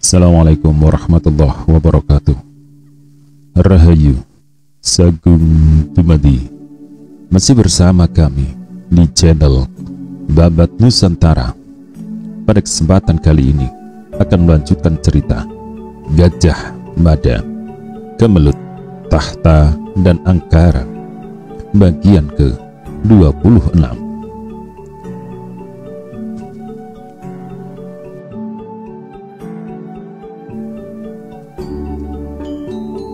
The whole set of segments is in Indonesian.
Assalamualaikum warahmatullahi wabarakatuh. Rahayu, Sagung Dumadi. Masih bersama kami di channel Babat Nusantara. Pada kesempatan kali ini akan melanjutkan cerita Gajah Mada, Kemelut, Tahta, dan Angkara bagian ke-26.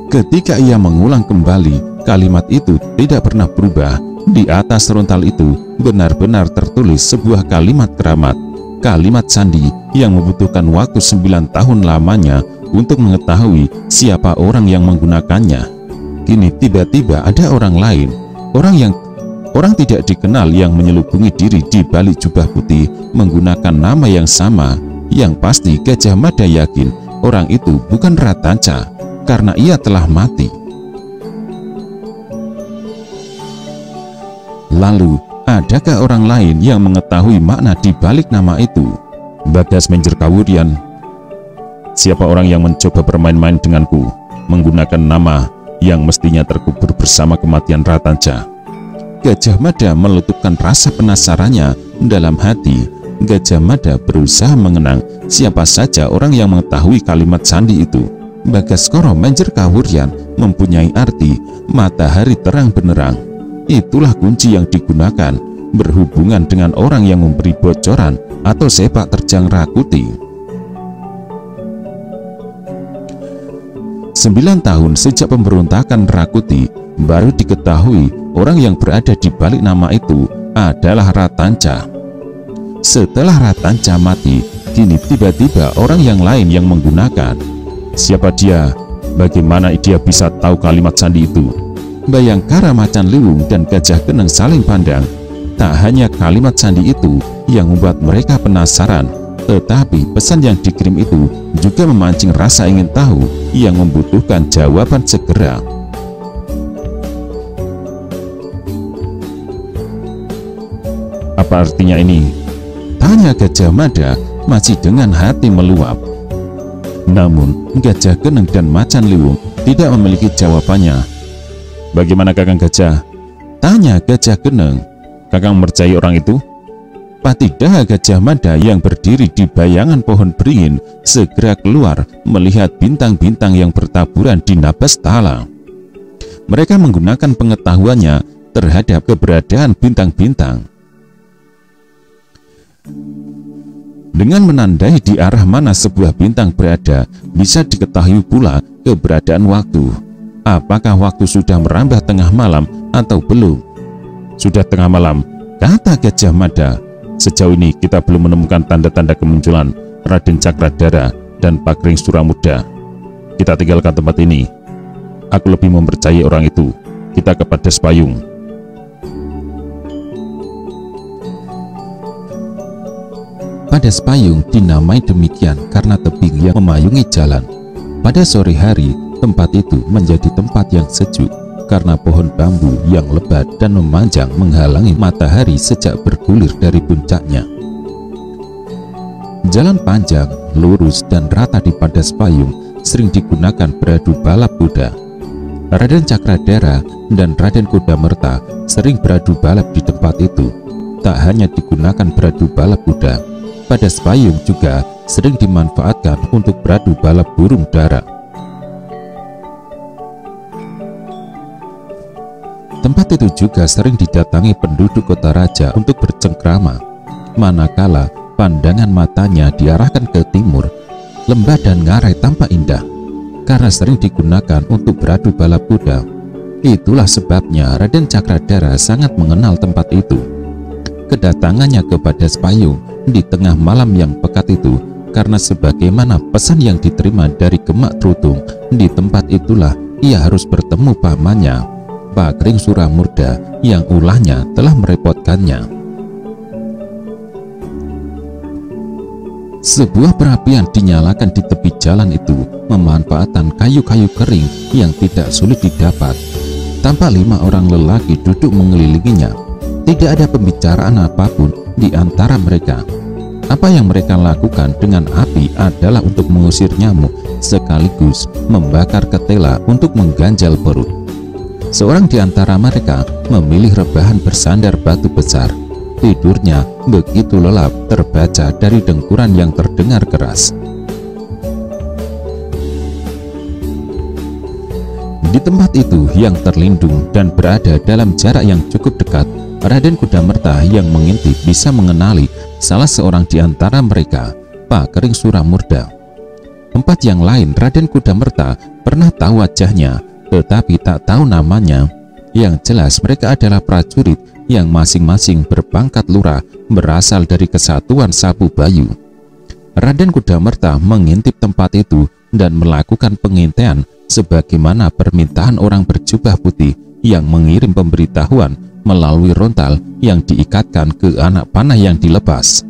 Ketika ia mengulang kembali, kalimat itu tidak pernah berubah. Di atas rontal itu benar-benar tertulis sebuah kalimat keramat, kalimat sandi yang membutuhkan waktu 9 tahun lamanya untuk mengetahui siapa orang yang menggunakannya. Kini tiba-tiba ada orang lain, orang tidak dikenal yang menyelubungi diri di balik jubah putih menggunakan nama yang sama. Yang pasti Gajah Mada yakin orang itu bukan Ratanca, karena ia telah mati. Lalu, adakah orang lain yang mengetahui makna di balik nama itu? Bagas menjerkawurian. Siapa orang yang mencoba bermain-main denganku, menggunakan nama yang mestinya terkubur bersama kematian Ratanca? Gajah Mada meletupkan rasa penasarannya dalam hati. Gajah Mada berusaha mengenang siapa saja orang yang mengetahui kalimat sandi itu. Bagaskoro menjerkawurian mempunyai arti matahari terang benerang. Itulah kunci yang digunakan berhubungan dengan orang yang memberi bocoran atau sepak terjang Rakuti. 9 tahun sejak pemberontakan Rakuti, baru diketahui orang yang berada di balik nama itu adalah Ratanca. Setelah Ratanca mati, kini tiba-tiba orang yang lain yang menggunakan. Siapa dia? Bagaimana dia bisa tahu kalimat sandi itu? Bayangkara Macan Liwung dan Gajah Geneng saling pandang. Tak hanya kalimat sandi itu yang membuat mereka penasaran, tetapi pesan yang dikirim itu juga memancing rasa ingin tahu yang membutuhkan jawaban segera. Apa artinya ini? Tanya Gajah Mada masih dengan hati meluap. Namun Gajah Geneng dan Macan Liwung tidak memiliki jawabannya. Bagaimana Kakang Gajah? Tanya Gajah Geneng. Kakang mempercayai orang itu? Patidah Gajah Mada yang berdiri di bayangan pohon beringin segera keluar melihat bintang-bintang yang bertaburan di Nabastala. Mereka menggunakan pengetahuannya terhadap keberadaan bintang-bintang. Dengan menandai di arah mana sebuah bintang berada, bisa diketahui pula keberadaan waktu. Apakah waktu sudah merambah tengah malam atau belum? Sudah tengah malam, kata Gajah Mada. Sejauh ini kita belum menemukan tanda-tanda kemunculan Raden Cakradara dan Pakring Suramuda. Kita tinggalkan tempat ini. Aku lebih mempercayai orang itu. Kita ke Padespayung. Padespayung dinamai demikian karena tebing yang memayungi jalan. Pada sore hari, tempat itu menjadi tempat yang sejuk karena pohon bambu yang lebat dan memanjang menghalangi matahari sejak bergulir dari puncaknya. Jalan panjang, lurus, dan rata di Padespayung sering digunakan beradu balap kuda. Raden Cakradara dan Raden Kudamerta sering beradu balap di tempat itu. Tak hanya digunakan beradu balap kuda, Padespayung juga sering dimanfaatkan untuk beradu balap burung dara. Tempat itu juga sering didatangi penduduk kota raja untuk bercengkrama. Manakala pandangan matanya diarahkan ke timur, lembah dan ngarai tampak indah karena sering digunakan untuk beradu balap kuda. Itulah sebabnya Raden Cakradara sangat mengenal tempat itu. Kedatangannya ke Padespayung di tengah malam yang pekat itu karena sebagaimana pesan yang diterima dari Gemak Trutung, di tempat itulah ia harus bertemu pamannya, Pakring Suramurda, yang ulahnya telah merepotkannya. Sebuah perapian dinyalakan di tepi jalan itu memanfaatkan kayu-kayu kering yang tidak sulit didapat. Tampak 5 orang lelaki duduk mengelilinginya. Tidak ada pembicaraan apapun di antara mereka. Apa yang mereka lakukan dengan api adalah untuk mengusir nyamuk sekaligus membakar ketela untuk mengganjal perut. Seorang di antara mereka memilih rebahan bersandar batu besar. Tidurnya begitu lelap terbaca dari dengkuran yang terdengar keras. Di tempat itu yang terlindung dan berada dalam jarak yang cukup dekat, Raden Kudamerta yang mengintip bisa mengenali salah seorang di antara mereka, Pakering Suramurda. Tempat yang lain Raden Kudamerta pernah tahu wajahnya, tetapi tak tahu namanya. Yang jelas mereka adalah prajurit yang masing-masing berpangkat lurah berasal dari Kesatuan Sabu Bayu. Raden Kudamerta mengintip tempat itu dan melakukan pengintaian sebagaimana permintaan orang berjubah putih yang mengirim pemberitahuan melalui rontal yang diikatkan ke anak panah yang dilepas.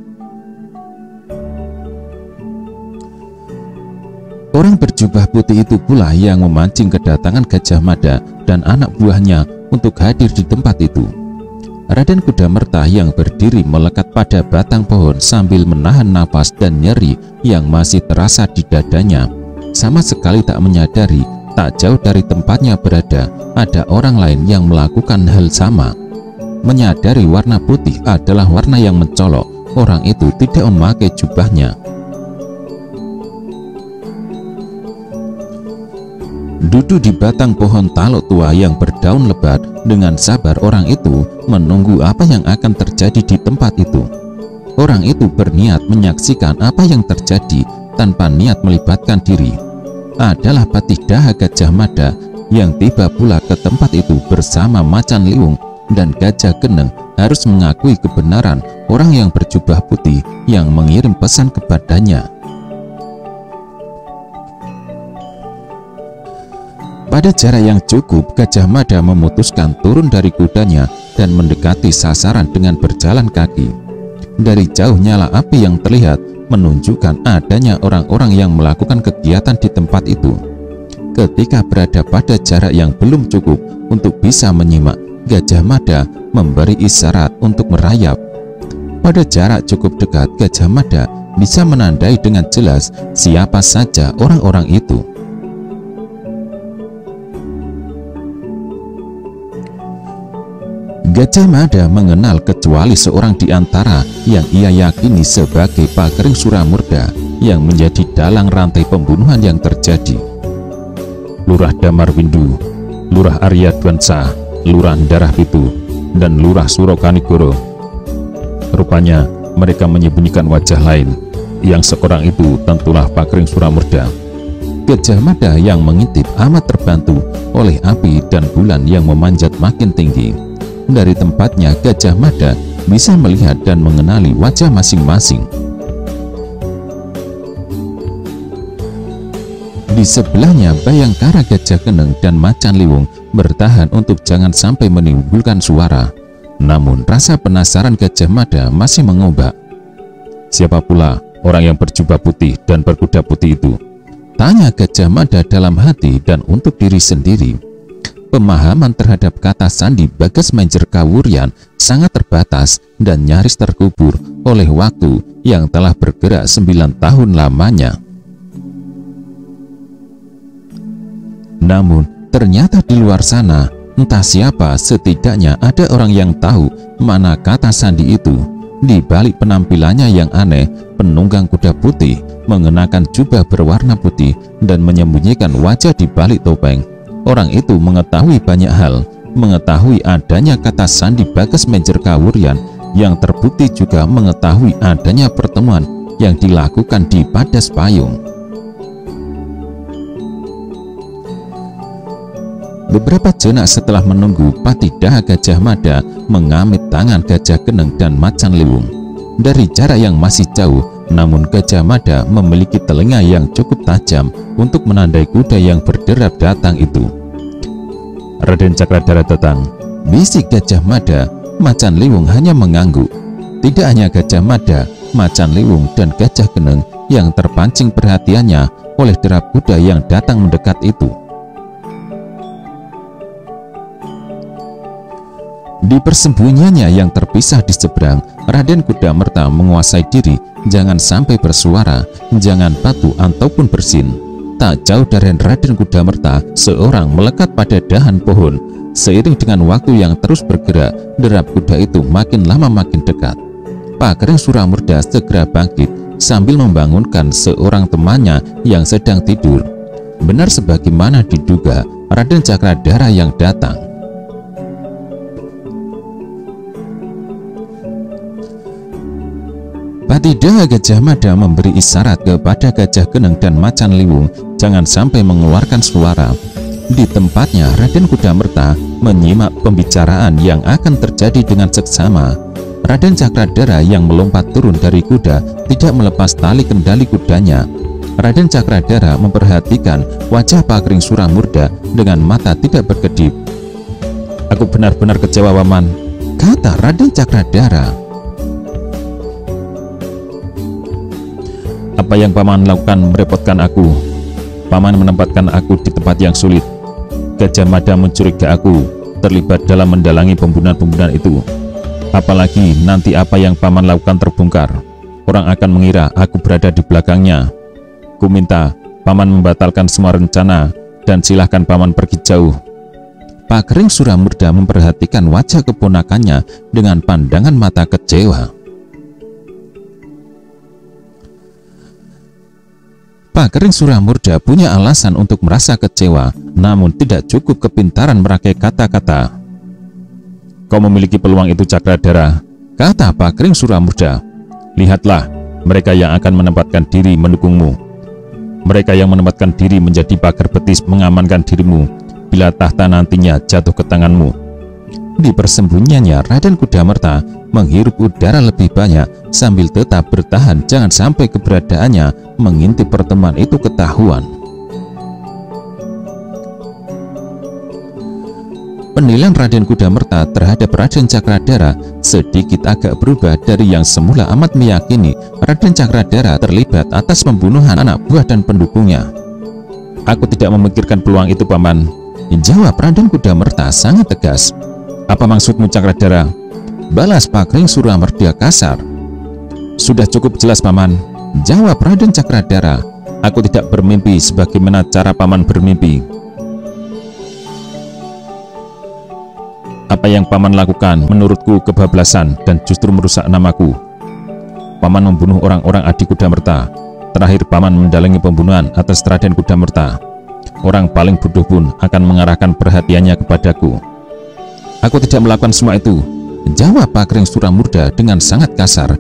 Orang berjubah putih itu pula yang memancing kedatangan Gajah Mada dan anak buahnya untuk hadir di tempat itu. Raden Kudamerta yang berdiri melekat pada batang pohon sambil menahan napas dan nyeri yang masih terasa di dadanya, sama sekali tak menyadari tak jauh dari tempatnya berada ada orang lain yang melakukan hal sama. Menyadari warna putih adalah warna yang mencolok, orang itu tidak memakai jubahnya. Duduk di batang pohon taluk tua yang berdaun lebat, dengan sabar orang itu menunggu apa yang akan terjadi di tempat itu. Orang itu berniat menyaksikan apa yang terjadi tanpa niat melibatkan diri. Adalah Patih Daha Gajah Mada yang tiba pula ke tempat itu bersama Macan Liwung, dan Gajah Geneng harus mengakui kebenaran orang yang berjubah putih yang mengirim pesan kepadanya. Pada jarak yang cukup, Gajah Mada memutuskan turun dari kudanya dan mendekati sasaran dengan berjalan kaki. Dari jauh nyala api yang terlihat menunjukkan adanya orang-orang yang melakukan kegiatan di tempat itu. Ketika berada pada jarak yang belum cukup untuk bisa menyimak, Gajah Mada memberi isyarat untuk merayap. Pada jarak cukup dekat, Gajah Mada bisa menandai dengan jelas siapa saja orang-orang itu. Gajah Mada mengenal kecuali seorang di antara yang ia yakini sebagai Pakering Suramurda yang menjadi dalang rantai pembunuhan yang terjadi. Lurah Damar Windu, Lurah Arya Dwansa, Lurah Darah Pitu, dan Lurah Surokanigoro. Rupanya mereka menyembunyikan wajah lain, yang seorang itu tentulah Pakering Suramurda. Gajah Mada yang mengintip amat terbantu oleh api dan bulan yang memanjat makin tinggi. Dari tempatnya Gajah Mada bisa melihat dan mengenali wajah masing-masing. Di sebelahnya Bayangkara Gajah Geneng dan Macan Liwung bertahan untuk jangan sampai menimbulkan suara. Namun rasa penasaran Gajah Mada masih mengombak. Siapa pula orang yang berjubah putih dan berkuda putih itu? Tanya Gajah Mada dalam hati dan untuk diri sendiri. Pemahaman terhadap kata sandi Bagas Menjer Kawuryan sangat terbatas dan nyaris terkubur oleh waktu yang telah bergerak 9 tahun lamanya. Namun ternyata di luar sana, entah siapa, setidaknya ada orang yang tahu mana kata sandi itu. Di balik penampilannya yang aneh, penunggang kuda putih mengenakan jubah berwarna putih dan menyembunyikan wajah di balik topeng. Orang itu mengetahui banyak hal, mengetahui adanya kata sandi Bagas Menjer Kawuryan, yang terbukti juga mengetahui adanya pertemuan yang dilakukan di Padas Payung. Beberapa jenak setelah menunggu, Patih Daha Gajah Mada mengamit tangan Gajah Geneng dan Macan Liwung. Dari jarak yang masih jauh, namun Gajah Mada memiliki telinga yang cukup tajam untuk menandai kuda yang berderap datang itu. Raden Cakradhara datang, bisik Gajah Mada. Macan Liwung hanya mengangguk. Tidak hanya Gajah Mada, Macan Liwung dan Gajah Geneng yang terpancing perhatiannya oleh derap kuda yang datang mendekat itu. Di persembunyiannya yang terpisah di seberang, Raden Kudamerta menguasai diri, jangan sampai bersuara, jangan patuh ataupun bersin. Tak jauh dari Raden Kudamerta, seorang melekat pada dahan pohon. Seiring dengan waktu yang terus bergerak, derap kuda itu makin lama makin dekat. Pak Kering Suramurda segera bangkit sambil membangunkan seorang temannya yang sedang tidur. Benar sebagaimana diduga, Raden Cakradhara yang datang. Patida Gajah Mada memberi isyarat kepada Gajah Geneng dan Macan Liwung jangan sampai mengeluarkan suara. Di tempatnya, Raden Kudamerta menyimak pembicaraan yang akan terjadi dengan seksama. Raden Cakradhara yang melompat turun dari kuda tidak melepas tali kendali kudanya. Raden Cakradhara memperhatikan wajah Pak Kering Suramurda dengan mata tidak berkedip. "Aku benar-benar kecewa, Paman," kata Raden Cakradhara. "Apa yang Paman lakukan merepotkan aku. Paman menempatkan aku di tempat yang sulit. Gajah Mada mencurigai aku terlibat dalam mendalangi pembunuhan-pembunuhan itu. Apalagi nanti apa yang Paman lakukan terbongkar, orang akan mengira aku berada di belakangnya. Ku minta Paman membatalkan semua rencana dan silahkan Paman pergi jauh." Pak Kering Suramurda memperhatikan wajah keponakannya dengan pandangan mata kecewa. Pak Kering Suramurda punya alasan untuk merasa kecewa, namun tidak cukup kepintaran merangkai kata-kata. "Kau memiliki peluang itu, Cakradhara," kata Pak Kering Suramurda. "Lihatlah mereka yang akan menempatkan diri mendukungmu. Mereka yang menempatkan diri menjadi pagar betis mengamankan dirimu bila tahta nantinya jatuh ke tanganmu." Di persembunyiannya, Raden Kudamerta menghirup udara lebih banyak sambil tetap bertahan jangan sampai keberadaannya mengintip pertemuan itu ketahuan. Penilaian Raden Kudamerta terhadap Raden Cakradhara sedikit agak berubah dari yang semula amat meyakini Raden Cakradhara terlibat atas pembunuhan anak buah dan pendukungnya. "Aku tidak memikirkan peluang itu, Paman," jawab Raden Kudamerta sangat tegas. "Apa maksudmu, Cakradhara?" balas Pak Kering Suramurda kasar. "Sudah cukup jelas, Paman," jawab Raden Cakradhara. "Aku tidak bermimpi sebagaimana cara Paman bermimpi. Apa yang Paman lakukan menurutku kebablasan dan justru merusak namaku. Paman membunuh orang-orang adik Kudamerta. Terakhir Paman mendalangi pembunuhan atas Raden Kudamerta. Orang paling bodoh pun akan mengarahkan perhatiannya kepadaku." "Aku tidak melakukan semua itu," jawab Pak Kering Suramurda dengan sangat kasar.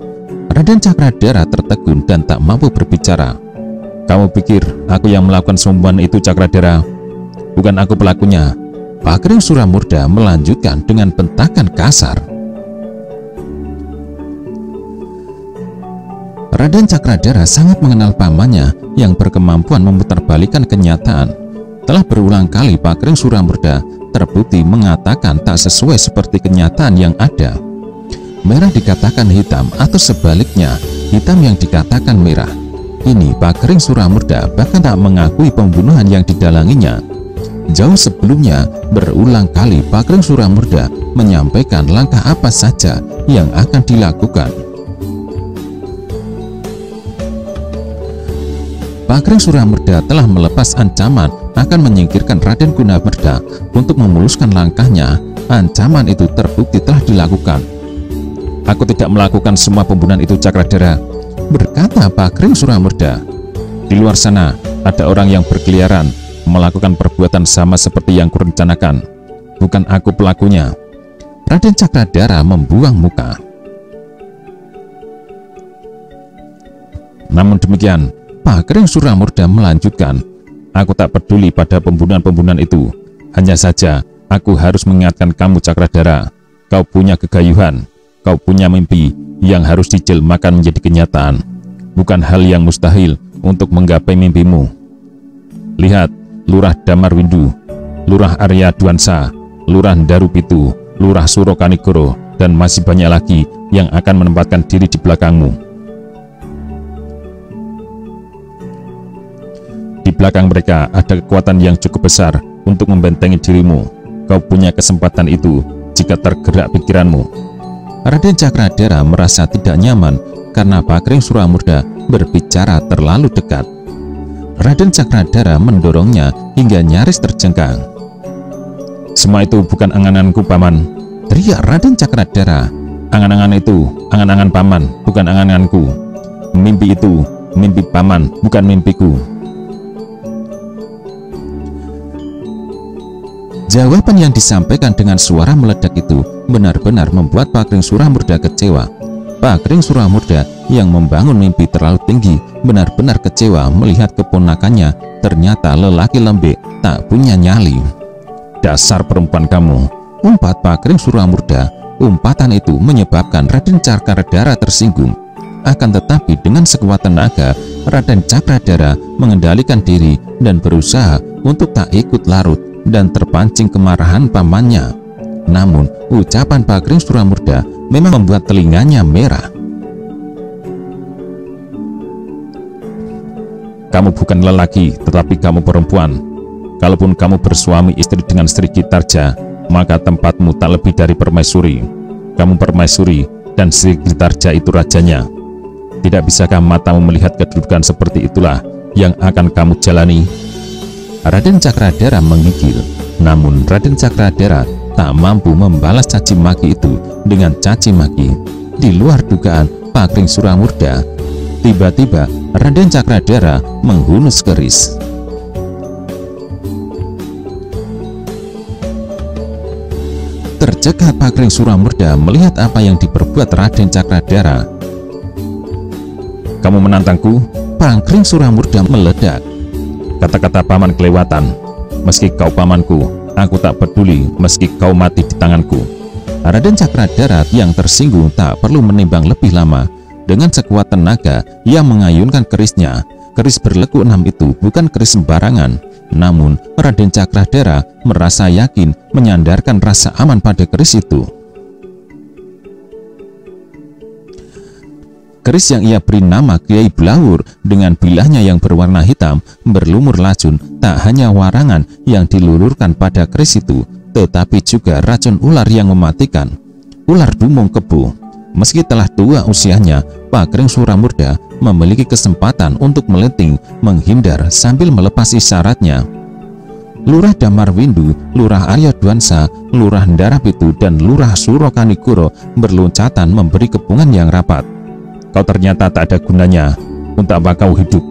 Raden Cakradhara tertegun dan tak mampu berbicara. "Kamu pikir aku yang melakukan semua itu, Cakradhara? Bukan aku pelakunya," Pak Kering Suramurda melanjutkan dengan bentakan kasar. Raden Cakradhara sangat mengenal pamannya yang berkemampuan memutarbalikkan kenyataan. Telah berulang kali Pak Kering Suramurda terbukti mengatakan tak sesuai seperti kenyataan yang ada. Merah dikatakan hitam atau sebaliknya, hitam yang dikatakan merah. Ini Pak Kering Suramurda bahkan tak mengakui pembunuhan yang didalanginya. Jauh sebelumnya, berulang kali Pak Kering Suramurda menyampaikan langkah apa saja yang akan dilakukan. Pak Kering Suramurda telah melepas ancaman akan menyingkirkan Raden Kudamerta untuk memuluskan langkahnya. Ancaman itu terbukti telah dilakukan. "Aku tidak melakukan semua pembunuhan itu, Cakradhara," berkata Pak Kering Suramurda. "Di luar sana ada orang yang berkeliaran melakukan perbuatan sama seperti yang kurencanakan. Bukan aku pelakunya." Raden Cakradhara membuang muka. Namun demikian, Pak Kering Suramurda melanjutkan, "Aku tak peduli pada pembunuhan-pembunuhan itu. Hanya saja aku harus mengingatkan kamu, Cakradhara. Kau punya kegayuhan, kau punya mimpi yang harus dijelmakan menjadi kenyataan. Bukan hal yang mustahil untuk menggapai mimpimu. Lihat, Lurah Damarwindu, Lurah Arya Dwansa, Lurah Darupitu, Lurah Surokanigoro, dan masih banyak lagi yang akan menempatkan diri di belakangmu. Di belakang mereka ada kekuatan yang cukup besar untuk membentengi dirimu. Kau punya kesempatan itu jika tergerak pikiranmu." Raden Cakradara merasa tidak nyaman karena Pakring Suramurda berbicara terlalu dekat. Raden Cakradara mendorongnya hingga nyaris terjengkang. "Semua itu bukan angan-anganku, Paman," teriak Raden Cakradara. "Angan-angan itu angan-angan Paman, bukan angan-anganku. Mimpi itu mimpi Paman, bukan mimpiku." Jawaban yang disampaikan dengan suara meledak itu benar-benar membuat Pakring Suramurda kecewa. Pakring Suramurda yang membangun mimpi terlalu tinggi benar-benar kecewa melihat keponakannya ternyata lelaki lembek tak punya nyali. "Dasar perempuan kamu," umpat Pakring Suramurda. Umpatan itu menyebabkan Raden Cakradara tersinggung. Akan tetapi dengan sekuat tenaga, Raden Cakradara mengendalikan diri dan berusaha untuk tak ikut larut dan terpancing kemarahan pamannya. Namun ucapan Pakring Suramurda memang membuat telinganya merah. "Kamu bukan lelaki, tetapi kamu perempuan. Kalaupun kamu bersuami istri dengan Sri Gitarja, maka tempatmu tak lebih dari permaisuri. Kamu permaisuri dan Sri Gitarja itu rajanya. Tidak bisakah matamu melihat kedudukan seperti itulah yang akan kamu jalani?" Raden Cakradara menggigil. Namun Raden Cakradara tak mampu membalas caci maki itu dengan caci maki. Di luar dugaan Pakring Suramurda, tiba-tiba Raden Cakradara menghunus keris. Tercekat Pakring Suramurda melihat apa yang diperbuat Raden Cakradara. "Kamu menantangku?" Pakring Suramurda meledak. "Kata-kata Paman kelewatan. Meski kau pamanku, aku tak peduli meski kau mati di tanganku." Raden Cakradara yang tersinggung tak perlu menimbang lebih lama. Dengan sekuat tenaga ia mengayunkan kerisnya. Keris berlekuk 6 itu bukan keris sembarangan. Namun Raden Cakradara merasa yakin menyandarkan rasa aman pada keris itu. Keris yang ia beri nama Kiai Blawur dengan bilahnya yang berwarna hitam berlumur lacun. Tak hanya warangan yang dilulurkan pada keris itu, tetapi juga racun ular yang mematikan, ular dumung kebo. Meski telah tua usianya, Pakring Suramurda memiliki kesempatan untuk melenting menghindar sambil melepas isyaratnya. Lurah Damarwindu, Lurah Arya Dwansa, Lurah Ndarapitu, dan Lurah Surokanigoro berloncatan memberi kepungan yang rapat. "Kau ternyata tak ada gunanya. Untuk apa kau hidup?"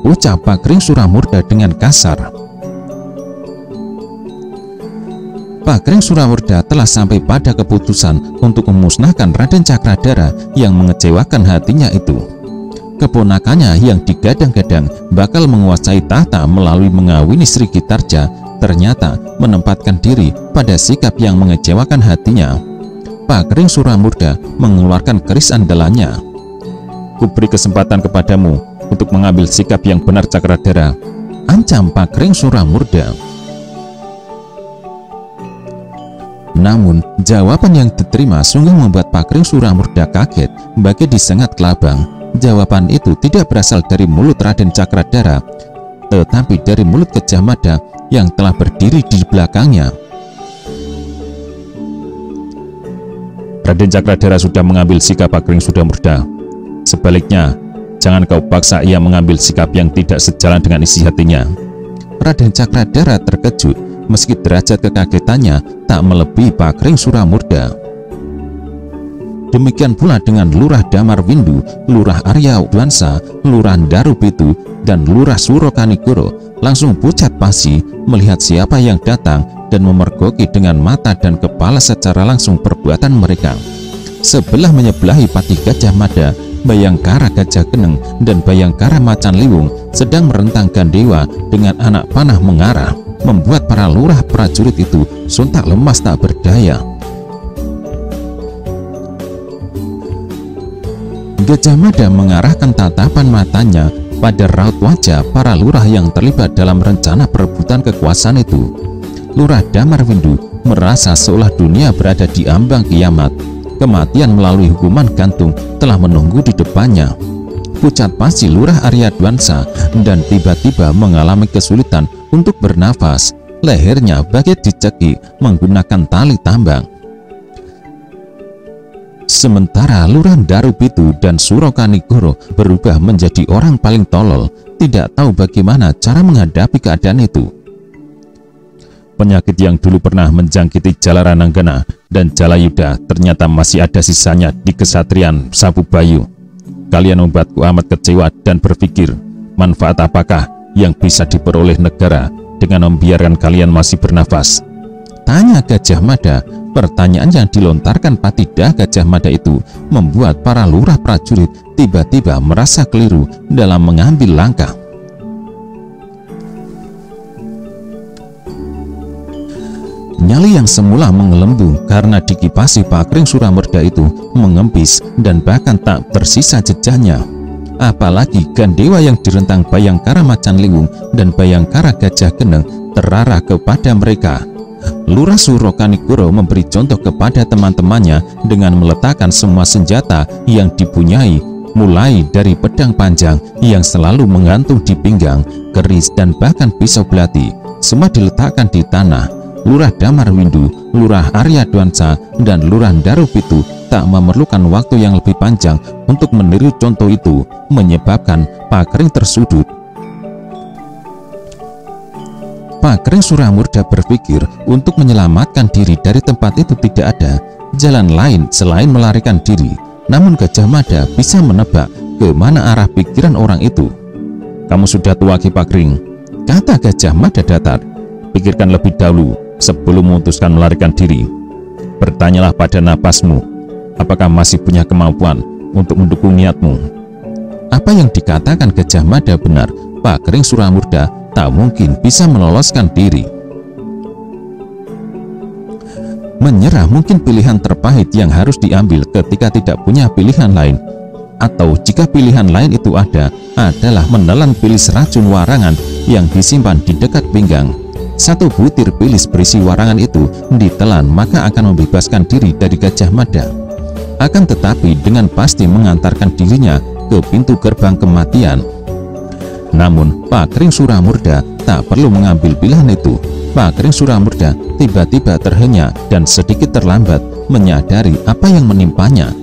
ucap Pakring Suramurda dengan kasar. Pakring Suramurda telah sampai pada keputusan untuk memusnahkan Raden Cakradara yang mengecewakan hatinya itu. Keponakannya yang digadang-gadang bakal menguasai tahta melalui mengawini Sri Gitarja ternyata menempatkan diri pada sikap yang mengecewakan hatinya. Pakring Suramurda mengeluarkan keris andalannya. "Kuberi kesempatan kepadamu untuk mengambil sikap yang benar, Cakradara," ancam Pakring Suramurda. Namun jawaban yang diterima sungguh membuat Pakring Suramurda kaget bagai disengat kelabang. Jawaban itu tidak berasal dari mulut Raden Cakradara, tetapi dari mulut Gajah Mada yang telah berdiri di belakangnya. "Raden Cakradara sudah mengambil sikap, Pakring Suramurda. Sebaliknya, jangan kau paksa ia mengambil sikap yang tidak sejalan dengan isi hatinya." Raden Cakradara terkejut meski derajat kekagetannya tak melebihi Pakring Suramurda. Demikian pula dengan Lurah Damarwindu, Lurah Arya Dwansa, Lurah Ndarupitu, dan Lurah Surokanigoro langsung pucat pasi melihat siapa yang datang dan memergoki dengan mata dan kepala secara langsung perbuatan mereka. Sebelah menyebelahi Patih Gajah Mada, Bayangkara Gajah Geneng, dan Bayangkara Macan Liwung sedang merentangkan dewa dengan anak panah mengarah, membuat para lurah prajurit itu sontak lemas tak berdaya. Gajah Mada mengarahkan tatapan matanya pada raut wajah para lurah yang terlibat dalam rencana perebutan kekuasaan itu. Lurah Damarwindu merasa seolah dunia berada di ambang kiamat. Kematian melalui hukuman gantung telah menunggu di depannya. Pucat pasi Lurah Arya Dwansa dan tiba-tiba mengalami kesulitan untuk bernafas. Lehernya bagai dicekik menggunakan tali tambang. Sementara Lurah Darupitu dan Surokanigoro berubah menjadi orang paling tolol, tidak tahu bagaimana cara menghadapi keadaan itu. Penyakit yang dulu pernah menjangkiti Jalarananggana dan Jalayuda ternyata masih ada sisanya di kesatrian Sabubayu. Kalian membuatku amat kecewa dan berpikir, manfaat apakah yang bisa diperoleh negara dengan membiarkan kalian masih bernafas? Tanya Gajah Mada. Pertanyaan yang dilontarkan Patida Gajah Mada itu membuat para lurah prajurit tiba-tiba merasa keliru dalam mengambil langkah. Nyali yang semula mengelembung karena dikipasi Pakring Suramurda itu mengempis dan bahkan tak tersisa jejaknya. Apalagi Gandewa yang direntang Bayangkara Macan Liwung dan Bayangkara Gajah Geneng terarah kepada mereka. Lurah Surokanigoro memberi contoh kepada teman-temannya dengan meletakkan semua senjata yang dipunyai, mulai dari pedang panjang yang selalu menggantung di pinggang, keris, dan bahkan pisau belati, semua diletakkan di tanah. Lurah Damarwindu, Lurah Aryadwansa, dan Lurah Darupitu tak memerlukan waktu yang lebih panjang untuk meniru contoh itu, menyebabkan Pakring tersudut. Pakring Suramurda berpikir untuk menyelamatkan diri dari tempat itu tidak ada jalan lain selain melarikan diri. Namun Gajah Mada bisa menebak ke mana arah pikiran orang itu. "Kamu sudah tua, Ki Pakring," kata Gajah Mada datar. "Pikirkan lebih dahulu sebelum memutuskan melarikan diri. Bertanyalah pada napasmu, apakah masih punya kemampuan untuk mendukung niatmu." Apa yang dikatakan Gajah Mada benar. Pakring Suramurda tak mungkin bisa meloloskan diri. Menyerah mungkin pilihan terpahit yang harus diambil ketika tidak punya pilihan lain, atau jika pilihan lain itu ada, adalah menelan pilis racun warangan yang disimpan di dekat pinggang. Satu butir pilis berisi warangan itu ditelan, maka akan membebaskan diri dari Gajah Mada. Akan tetapi dengan pasti mengantarkan dirinya ke pintu gerbang kematian. Namun Pakring Suramurda tak perlu mengambil pilihan itu. Pakring Suramurda tiba-tiba terhenyak dan sedikit terlambat menyadari apa yang menimpanya.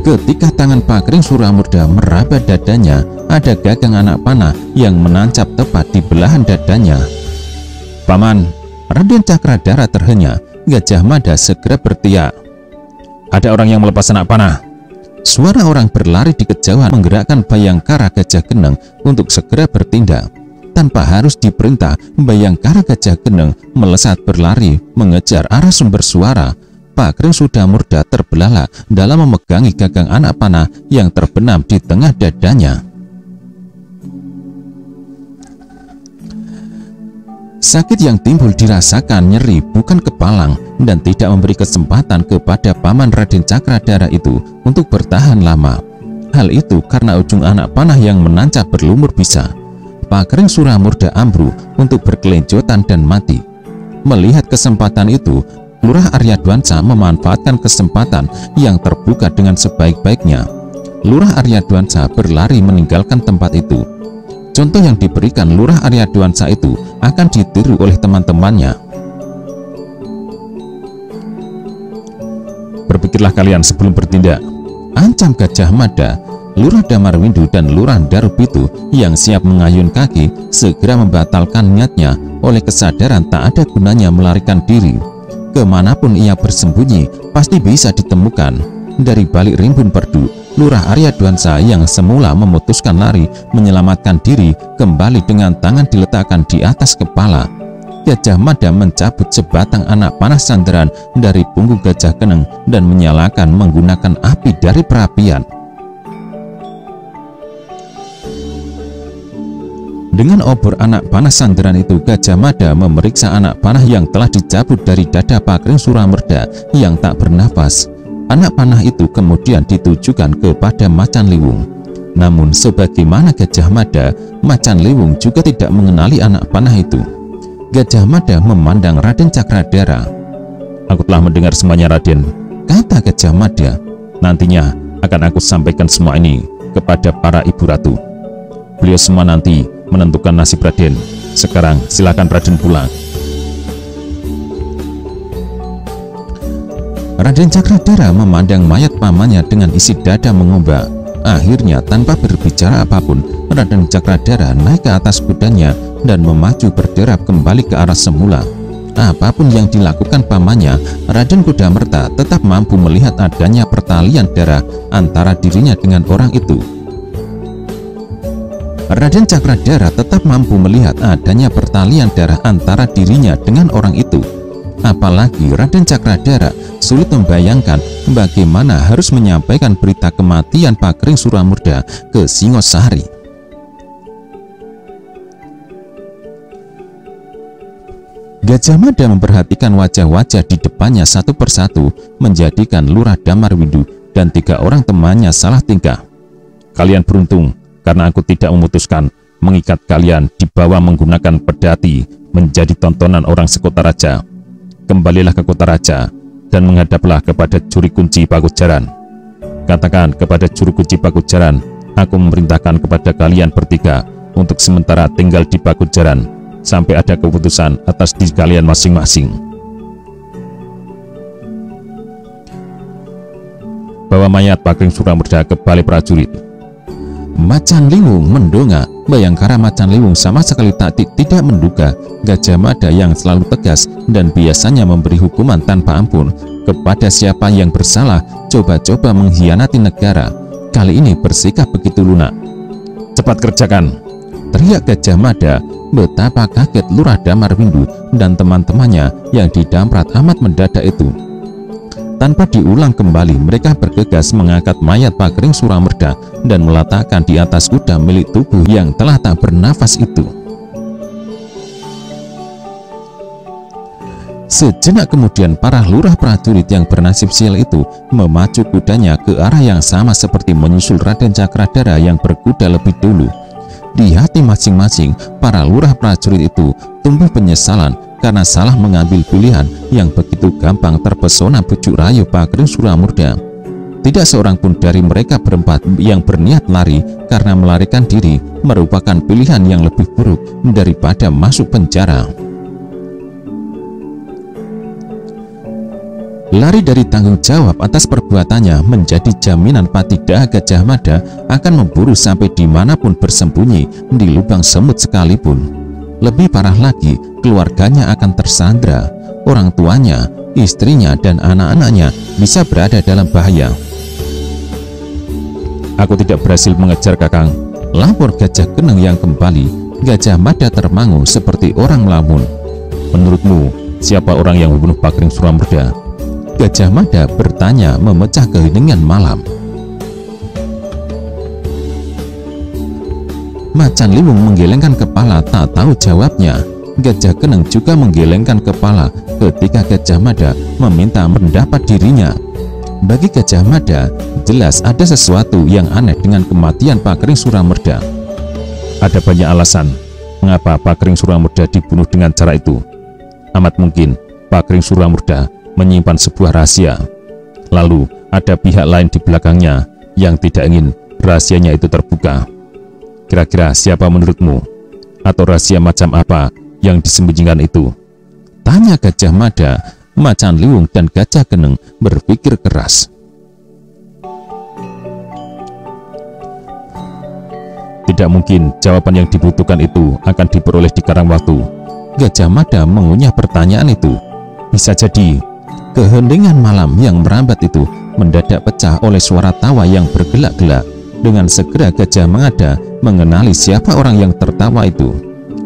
Ketika tangan Pakring Suramurda meraba dadanya, ada gagang anak panah yang menancap tepat di belahan dadanya. "Paman!" Raden Cakradara terhenyak. Gajah Mada segera berteriak, "Ada orang yang melepas anak panah!" Suara orang berlari di kejauhan menggerakkan Bayangkara Gajah Geneng untuk segera bertindak. Tanpa harus diperintah, Bayangkara Gajah Geneng melesat berlari mengejar arah sumber suara. Pakring Suramurda terbelalak dalam memegangi gagang anak panah yang terbenam di tengah dadanya. Sakit yang timbul dirasakan nyeri bukan kepalang dan tidak memberi kesempatan kepada Paman Raden Cakradara itu untuk bertahan lama. Hal itu karena ujung anak panah yang menancap berlumur bisa. Pakring Suramurda ambruk untuk berkelenjotan dan mati. Melihat kesempatan itu, Lurah Aryadwansa memanfaatkan kesempatan yang terbuka dengan sebaik-baiknya. Lurah Aryadwansa berlari meninggalkan tempat itu. Contoh yang diberikan Lurah Aryadwansa itu akan ditiru oleh teman-temannya. "Berpikirlah kalian sebelum bertindak," ancam Gajah Mada. Lurah Damarwindu dan Lurah Darupitu yang siap mengayun kaki segera membatalkan niatnya oleh kesadaran tak ada gunanya melarikan diri. Kemanapun ia bersembunyi pasti bisa ditemukan. Dari balik rimbun perdu, Lurah Aryadwansa yang semula memutuskan lari menyelamatkan diri kembali dengan tangan diletakkan di atas kepala. Gajah Mada mencabut sebatang anak panah sandaran dari punggung Gajah Geneng dan menyalakan menggunakan api dari perapian. Dengan obor anak panah sandaran itu, Gajah Mada memeriksa anak panah yang telah dicabut dari dada Pakring Suramurda yang tak bernafas. Anak panah itu kemudian ditujukan kepada Macan Liwung. Namun sebagaimana Gajah Mada, Macan Liwung juga tidak mengenali anak panah itu. Gajah Mada memandang Raden Cakradara. "Aku telah mendengar semuanya, Raden," kata Gajah Mada. "Nantinya akan aku sampaikan semua ini kepada para ibu ratu. Beliau semua nanti menentukan nasib Raden. Sekarang silakan Raden pulang." Raden Cakradhara memandang mayat pamannya dengan isi dada mengombak. Akhirnya tanpa berbicara apapun, Raden Cakradhara naik ke atas kudanya dan memacu berderap kembali ke arah semula. Apapun yang dilakukan pamannya, Raden Kudamerta tetap mampu melihat adanya pertalian darah antara dirinya dengan orang itu. Raden Cakradhara tetap mampu melihat adanya pertalian darah antara dirinya dengan orang itu. Apalagi Raden Cakradhara sulit membayangkan bagaimana harus menyampaikan berita kematian Pakring Suramurda ke Singosari. Gajah Mada memperhatikan wajah-wajah di depannya satu persatu, menjadikan Lurah Damarwindu dan 3 orang temannya salah tingkah. Kalian beruntung, karena aku tidak memutuskan mengikat kalian di bawah menggunakan pedati menjadi tontonan orang sekota raja. Kembalilah ke kota raja dan menghadaplah kepada juru kunci Pakujaran. Katakan kepada juru kunci Pakujaran, aku memerintahkan kepada kalian bertiga untuk sementara tinggal di Pakujaran sampai ada keputusan atas diri kalian masing-masing. Bawa mayat Pakring Suramurda ke balai prajurit. Macan Liwung mendongak. Bayangkara Macan Liwung sama sekali tidak menduga Gajah Mada yang selalu tegas dan biasanya memberi hukuman tanpa ampun kepada siapa yang bersalah coba-coba mengkhianati negara, kali ini bersikap begitu lunak. Cepat kerjakan, teriak Gajah Mada. Betapa kaget Lurah Damarwindu dan teman-temannya yang didamprat amat mendadak itu. Tanpa diulang kembali, mereka bergegas mengangkat mayat Pakring Suramurda dan meletakkan di atas kuda milik tubuh yang telah tak bernafas itu. Sejenak kemudian, para lurah prajurit yang bernasib sial itu memacu kudanya ke arah yang sama seperti menyusul Raden Cakradhara yang berkuda lebih dulu. Di hati masing-masing, para lurah prajurit itu tumbuh penyesalan karena salah mengambil pilihan yang begitu gampang terpesona bujuk rayu Pakring Suramurda. Tidak seorang pun dari mereka berempat yang berniat lari, karena melarikan diri merupakan pilihan yang lebih buruk daripada masuk penjara. Lari dari tanggung jawab atas perbuatannya menjadi jaminan Patidaha Gajah Mada akan memburu sampai dimanapun bersembunyi, di lubang semut sekalipun. Lebih parah lagi, keluarganya akan tersandra. Orang tuanya, istrinya, dan anak-anaknya bisa berada dalam bahaya. Aku tidak berhasil mengejar Kakang, lapor Gajah Geneng yang kembali. Gajah Mada termangu seperti orang melamun. Menurutmu, siapa orang yang membunuh Pakring Suramurda? Gajah Mada bertanya memecah keheningan malam. Macan Liwung menggelengkan kepala tak tahu jawabnya. Gajah Geneng juga menggelengkan kepala ketika Gajah Mada meminta mendapat dirinya. Bagi Gajah Mada, jelas ada sesuatu yang aneh dengan kematian Pakring Suramurda. Ada banyak alasan mengapa Pakring Suramurda dibunuh dengan cara itu. Amat mungkin Pakring Suramurda menyimpan sebuah rahasia. Lalu ada pihak lain di belakangnya yang tidak ingin rahasianya itu terbuka. Kira-kira siapa menurutmu? Atau rahasia macam apa yang disembunyikan itu? Tanya Gajah Mada. Macan Liwung dan Gajah Geneng berpikir keras. Tidak mungkin jawaban yang dibutuhkan itu akan diperoleh di karang waktu. Gajah Mada mengunyah pertanyaan itu. Bisa jadi. Keheningan malam yang merambat itu mendadak pecah oleh suara tawa yang bergelak-gelak. Dengan segera Gajah Mada mengenali siapa orang yang tertawa itu.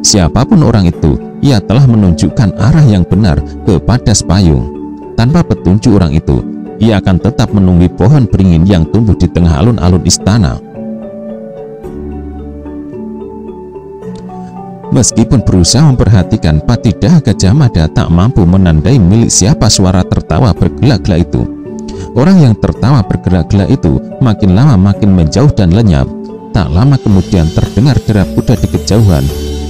Siapapun orang itu, ia telah menunjukkan arah yang benar kepada Sepayung. Tanpa petunjuk orang itu, ia akan tetap menunggu pohon beringin yang tumbuh di tengah alun-alun istana. Meskipun berusaha memperhatikan, Patidaha Gajah Mada tak mampu menandai milik siapa suara tertawa bergelak-gelak itu. Orang yang tertawa bergerak-gerak itu makin lama makin menjauh dan lenyap. Tak lama kemudian terdengar derap kuda di kejauhan.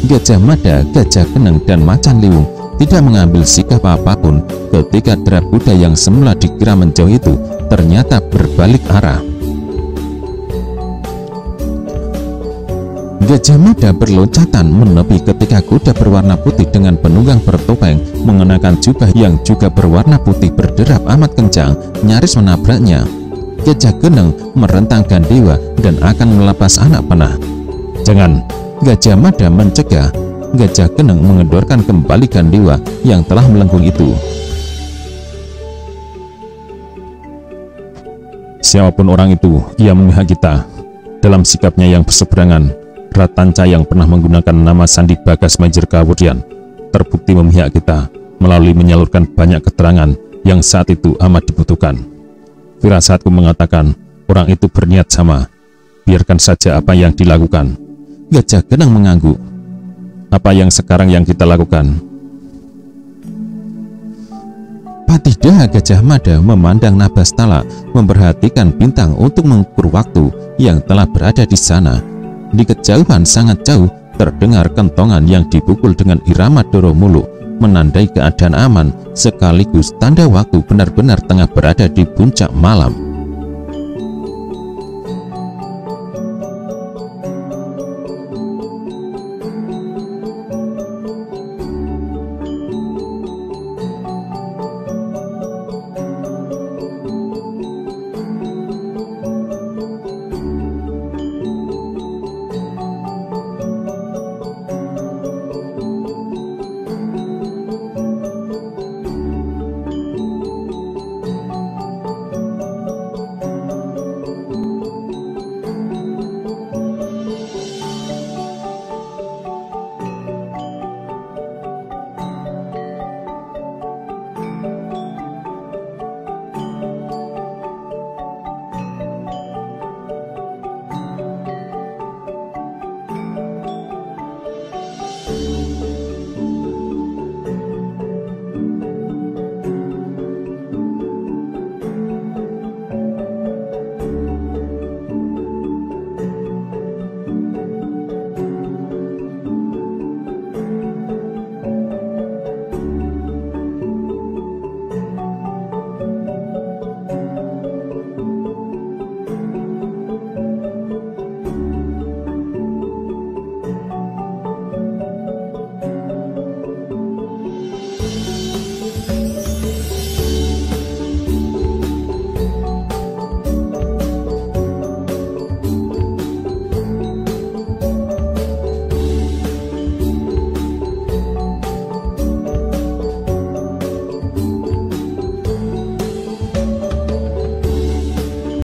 Gajah Mada, Gajah Geneng, dan Macan Liwung tidak mengambil sikap apapun ketika derap kuda yang semula dikira menjauh itu ternyata berbalik arah. Gajah Mada berloncatan menepi ketika kuda berwarna putih dengan penunggang bertopeng mengenakan jubah yang juga berwarna putih berderap amat kencang, nyaris menabraknya. Gajah Geneng merentang Gandewa dan akan melepas anak panah. Jangan! Gajah Mada mencegah. Gajah Geneng mengendorkan kembali Gandewa yang telah melengkung itu. Siapapun orang itu, ia memihak kita. Dalam sikapnya yang berseberangan, Ratanca yang pernah menggunakan nama sandi Bagas Majer Kawurian terbukti memihak kita melalui menyalurkan banyak keterangan yang saat itu amat dibutuhkan. Firasatku mengatakan orang itu berniat sama. Biarkan saja apa yang dilakukan. Gajah Geneng mengangguk. Apa yang sekarang yang kita lakukan? Patidah Gajah Mada memandang Nabastala, memperhatikan bintang untuk mengukur waktu yang telah berada di sana. Di kejauhan sangat jauh terdengar kentongan yang dipukul dengan irama doro muluk, menandai keadaan aman sekaligus tanda waktu benar-benar tengah berada di puncak malam.